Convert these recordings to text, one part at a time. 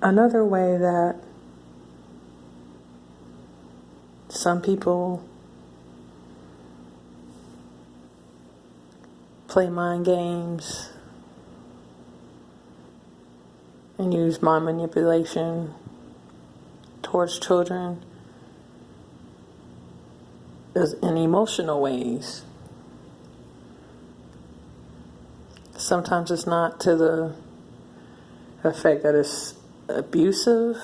Another way that some people play mind games and use mind manipulation towards children is in emotional ways. Sometimes it's not to the effect that it's abusive,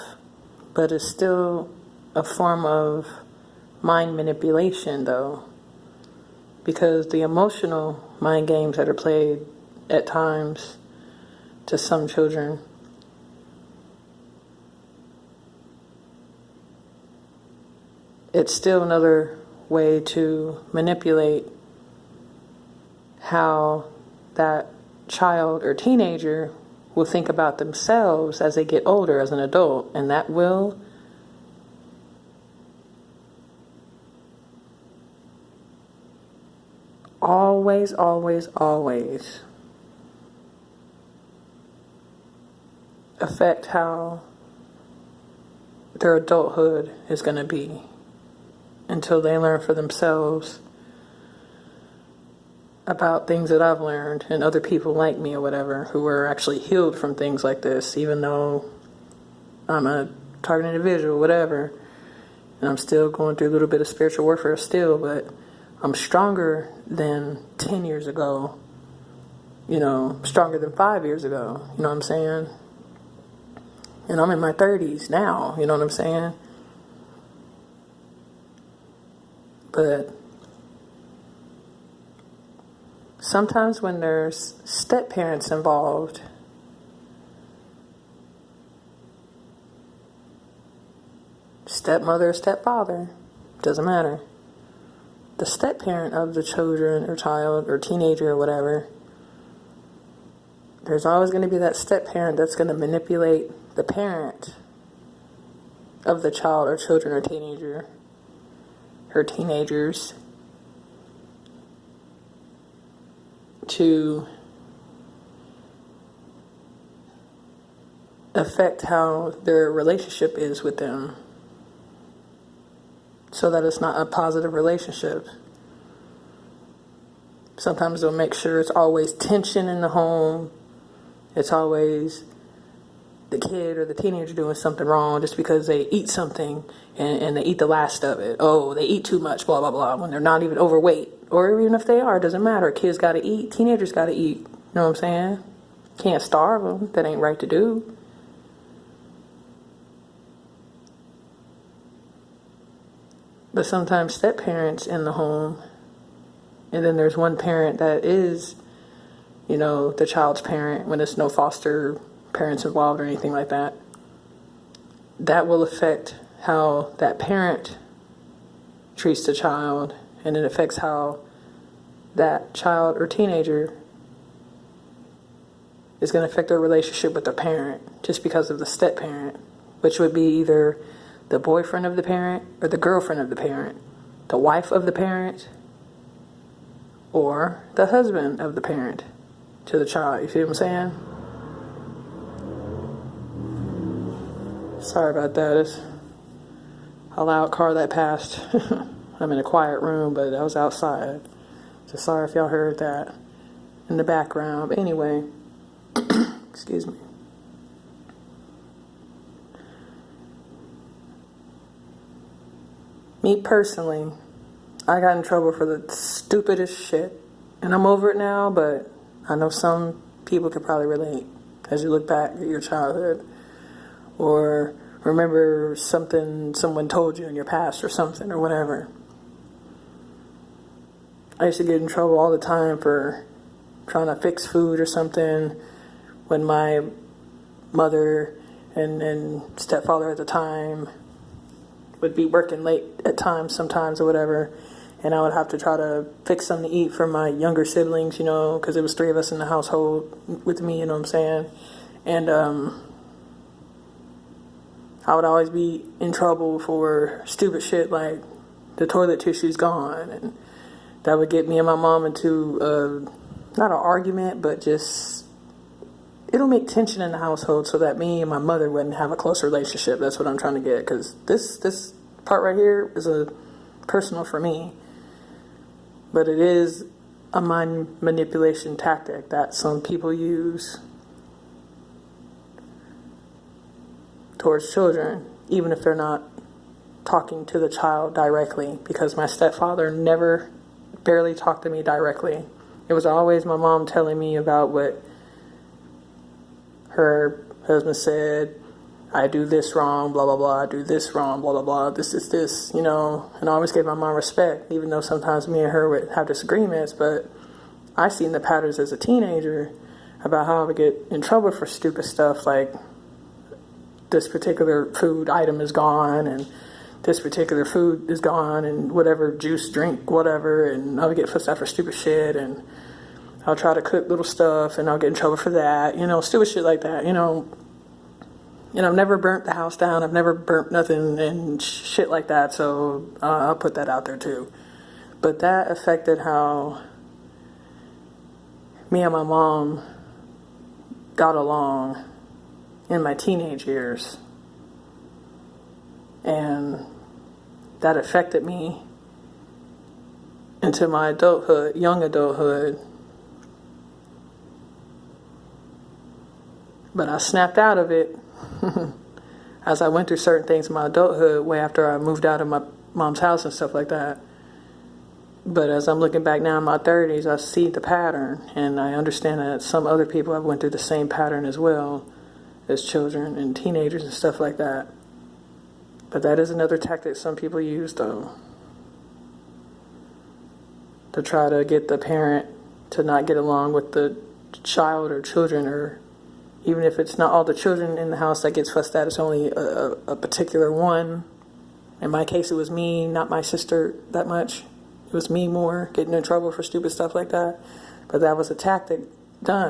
but it's still a form of mind manipulation, though, because the emotional mind games that are played at times to some children it's still another way to manipulate how that child or teenager will think about themselves as they get older, as an adult, and that will always affect how their adulthood is going to be until they learn for themselves about things that I've learned and other people like me or whatever who were actually healed from things like this, even though I'm a targeted individual, whatever, and I'm still going through a little bit of spiritual warfare still, but I'm stronger than 10 years ago, stronger than 5 years ago, you know what I'm saying? And I'm in my 30s now, you know what I'm saying? But sometimes when there's step parents involved, stepmother or stepfather, doesn't matter. The step parent of the children or child or teenager or whatever, there's always going to be that step parent that's going to manipulate the parent of the child or children or teenager or teenagers to affect how their relationship is with them, so that it's not a positive relationship. Sometimes they'll make sure it's always tension in the home. It's always the kid or the teenager doing something wrong just because they eat something and they eat the last of it. Oh, they eat too much, blah, blah, blah, when they're not even overweight. Or even if they are, it doesn't matter. Kids got to eat. Teenagers got to eat. You know what I'm saying? Can't starve them. That ain't right to do. But sometimes step parents in the home, and then there's one parent that is, the child's parent when there's no foster parents involved or anything like that. That will affect how that parent treats the child, and it affects how that child or teenager is going to affect their relationship with the parent just because of the step parent, which would be either the boyfriend of the parent or the girlfriend of the parent, the wife of the parent, or the husband of the parent to the child. You see what I'm saying? Sorry about that. It's a loud car that passed. I'm in a quiet room, but I was outside. So sorry if y'all heard that in the background. But anyway, excuse me. Me personally, I got in trouble for the stupidest shit. And I'm over it now, but I know some people could probably relate as you look back at your childhood. Or remember something someone told you in your past or something or whatever. I used to get in trouble all the time for trying to fix food or something when my mother and stepfather at the time would be working late at times sometimes or whatever, and I would have to try to fix something to eat for my younger siblings, because there was 3 of us in the household with me, you know what I'm saying? And I would always be in trouble for stupid shit like the toilet tissue's gone, and that would get me and my mom into not an argument, but just it'll make tension in the household so that me and my mother wouldn't have a close relationship. That's what I'm trying to get, because this part right here is a personal for me, but it is a mind manipulation tactic that some people use towards children, even if they're not talking to the child directly, because my stepfather never barely talked to me directly. It was always my mom telling me about what her husband said. I do this wrong, blah, blah, blah. I do this wrong, blah, blah, blah. This is this, and I always gave my mom respect, even though sometimes me and her would have disagreements. But I seen the patterns as a teenager about how I would get in trouble for stupid stuff like this particular food item is gone and this particular food is gone and whatever juice, drink, whatever, and I would get fussed at for stupid shit, and I'll try to cook little stuff and I'll get in trouble for that, stupid shit like that, And I've never burnt the house down. I've never burnt nothing and shit like that. So I'll put that out there too. But that affected how me and my mom got along in my teenage years. And that affected me into my adulthood, young adulthood. But I snapped out of it as I went through certain things in my adulthood way after I moved out of my mom's house and stuff like that. But as I'm looking back now in my 30s, I see the pattern, and I understand that some other people have went through the same pattern as well as children and teenagers and stuff like that. But that is another tactic some people use, though, to try to get the parent to not get along with the child or children, or even if it's not all the children in the house that gets fussed at, it's only a particular one. In my case, it was me, not my sister that much. It was me more, getting in trouble for stupid stuff like that. But that was a tactic done.